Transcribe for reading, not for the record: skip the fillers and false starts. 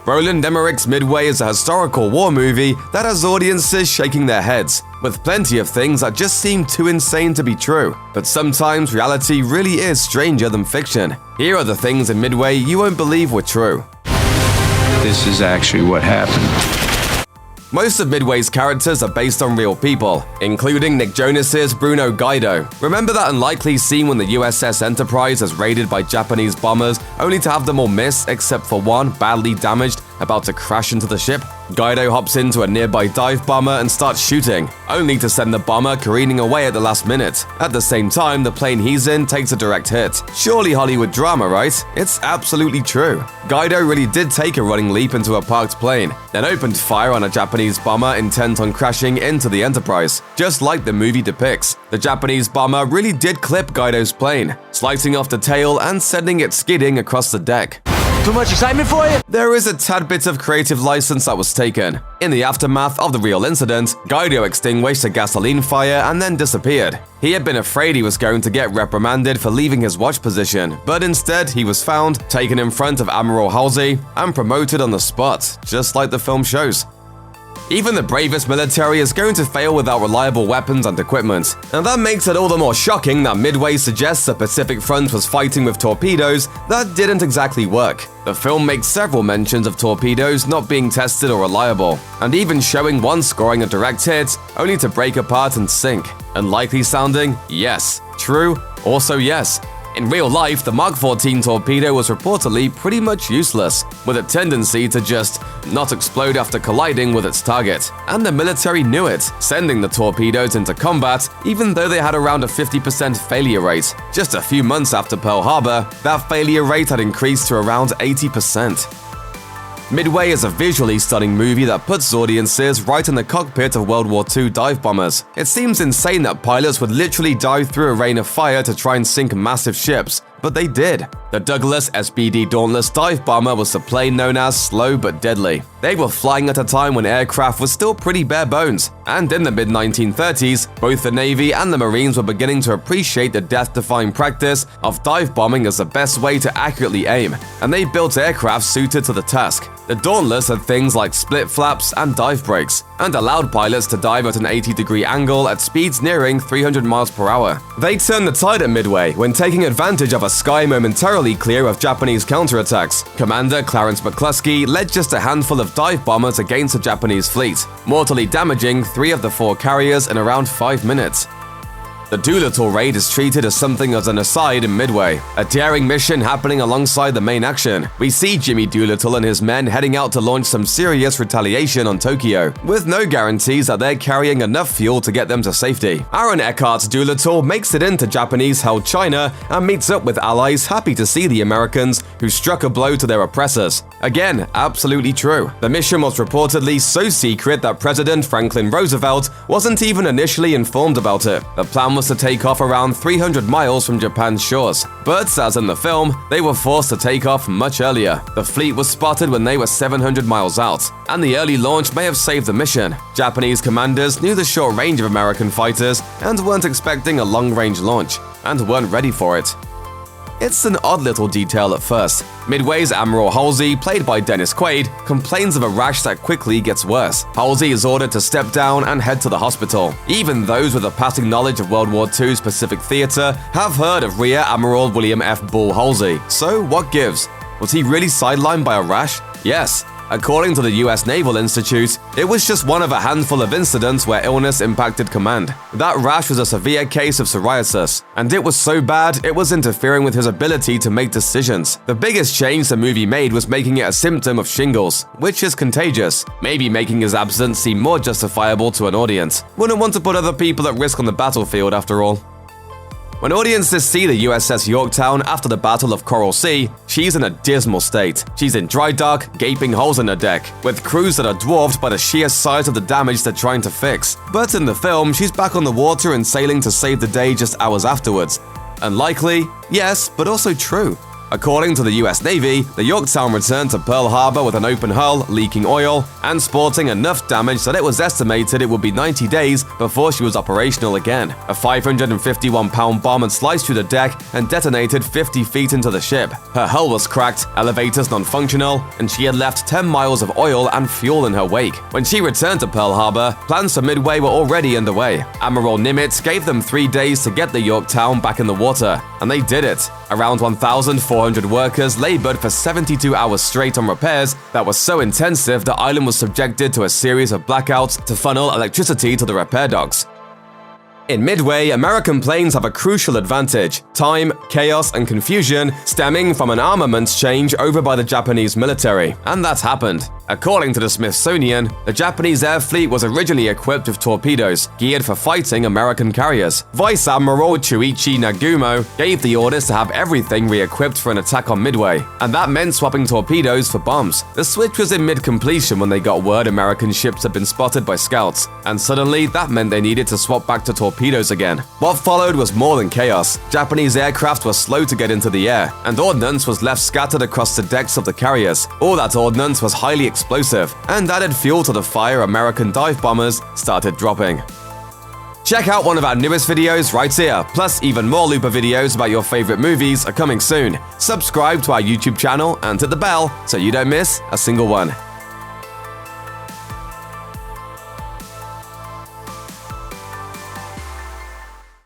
Roland Emmerich's Midway is a historical war movie that has audiences shaking their heads, with plenty of things that just seem too insane to be true. But sometimes reality really is stranger than fiction. Here are the things in Midway you won't believe were true. This is actually what happened. Most of Midway's characters are based on real people, including Nick Jonas's Bruno Gaido. Remember that unlikely scene when the USS Enterprise is raided by Japanese bombers, only to have them all miss except for one badly damaged, about to crash into the ship? Gaido hops into a nearby dive bomber and starts shooting, only to send the bomber careening away at the last minute. At the same time, the plane he's in takes a direct hit. Surely Hollywood drama, right? It's absolutely true. Gaido really did take a running leap into a parked plane, then opened fire on a Japanese bomber intent on crashing into the Enterprise. Just like the movie depicts, the Japanese bomber really did clip Gaido's plane, slicing off the tail and sending it skidding across the deck. Too much excitement for you? There is a tad bit of creative license that was taken. In the aftermath of the real incident, Gaido extinguished a gasoline fire and then disappeared. He had been afraid he was going to get reprimanded for leaving his watch position, but instead he was found, taken in front of Admiral Halsey, and promoted on the spot, just like the film shows. Even the bravest military is going to fail without reliable weapons and equipment, and that makes it all the more shocking that Midway suggests the Pacific Front was fighting with torpedoes that didn't exactly work. The film makes several mentions of torpedoes not being tested or reliable, and even showing one scoring a direct hit only to break apart and sink. Unlikely sounding? Yes. True? Also yes. In real life, the Mark 14 torpedo was reportedly pretty much useless, with a tendency to just not explode after colliding with its target. And the military knew it, sending the torpedoes into combat even though they had around a 50% failure rate. Just a few months after Pearl Harbor, that failure rate had increased to around 80%. Midway is a visually stunning movie that puts audiences right in the cockpit of World War II dive bombers. It seems insane that pilots would literally dive through a rain of fire to try and sink massive ships, but they did. The Douglas SBD Dauntless dive bomber was the plane known as Slow but Deadly. They were flying at a time when aircraft was still pretty bare bones, and in the mid-1930s, both the Navy and the Marines were beginning to appreciate the death-defying practice of dive bombing as the best way to accurately aim, and they built aircraft suited to the task. The Dauntless had things like split flaps and dive brakes, and allowed pilots to dive at an 80-degree angle at speeds nearing 300 miles per hour. They turned the tide at Midway when taking advantage of a sky momentarily clear of Japanese counterattacks. Commander Clarence McCluskey led just a handful of dive bombers against the Japanese fleet, mortally damaging 3 of the 4 carriers in around 5 minutes. The Doolittle raid is treated as something as an aside in Midway, a daring mission happening alongside the main action. We see Jimmy Doolittle and his men heading out to launch some serious retaliation on Tokyo, with no guarantees that they're carrying enough fuel to get them to safety. Aaron Eckhart's Doolittle makes it into Japanese-held China and meets up with allies happy to see the Americans who struck a blow to their oppressors. Again, absolutely true. The mission was reportedly so secret that President Franklin Roosevelt wasn't even initially informed about it. The plan was to take off around 300 miles from Japan's shores. But, as in the film, they were forced to take off much earlier. The fleet was spotted when they were 700 miles out, and the early launch may have saved the mission. Japanese commanders knew the short range of American fighters and weren't expecting a long-range launch, and weren't ready for it. It's an odd little detail at first. Midway's Admiral Halsey, played by Dennis Quaid, complains of a rash that quickly gets worse. Halsey is ordered to step down and head to the hospital. Even those with a passing knowledge of World War II's Pacific Theater have heard of Rear Admiral William F. Bull Halsey. So what gives? Was he really sidelined by a rash? Yes. According to the US Naval Institute, it was just one of a handful of incidents where illness impacted command. That rash was a severe case of psoriasis, and it was so bad it was interfering with his ability to make decisions. The biggest change the movie made was making it a symptom of shingles, which is contagious, maybe making his absence seem more justifiable to an audience. Wouldn't want to put other people at risk on the battlefield after all. When audiences see the USS Yorktown after the Battle of Coral Sea, she's in a dismal state. She's in dry dock, gaping holes in her deck, with crews that are dwarfed by the sheer size of the damage they're trying to fix. But in the film, she's back on the water and sailing to save the day just hours afterwards. Unlikely? Yes, but also true. According to the US Navy, the Yorktown returned to Pearl Harbor with an open hull, leaking oil, and sporting enough damage that it was estimated it would be 90 days before she was operational again. A 551-pound bomb had sliced through the deck and detonated 50 feet into the ship. Her hull was cracked, elevators non-functional, and she had left 10 miles of oil and fuel in her wake. When she returned to Pearl Harbor, plans for Midway were already underway. Admiral Nimitz gave them 3 days to get the Yorktown back in the water, and they did it. Around 1,400 workers labored for 72 hours straight on repairs that were so intensive the island was subjected to a series of blackouts to funnel electricity to the repair docks. In Midway, American planes have a crucial advantage: time, chaos, and confusion stemming from an armaments change over by the Japanese military. And that's happened. According to the Smithsonian, the Japanese air fleet was originally equipped with torpedoes, geared for fighting American carriers. Vice Admiral Chuichi Nagumo gave the orders to have everything re-equipped for an attack on Midway, and that meant swapping torpedoes for bombs. The switch was in mid-completion when they got word American ships had been spotted by scouts, and suddenly that meant they needed to swap back to torpedoes again. What followed was more than chaos. Japanese aircraft were slow to get into the air, and ordnance was left scattered across the decks of the carriers. All that ordnance was highly explosive, and added fuel to the fire American dive bombers started dropping. Check out one of our newest videos right here, plus even more Looper videos about your favorite movies are coming soon. Subscribe to our YouTube channel and hit the bell so you don't miss a single one.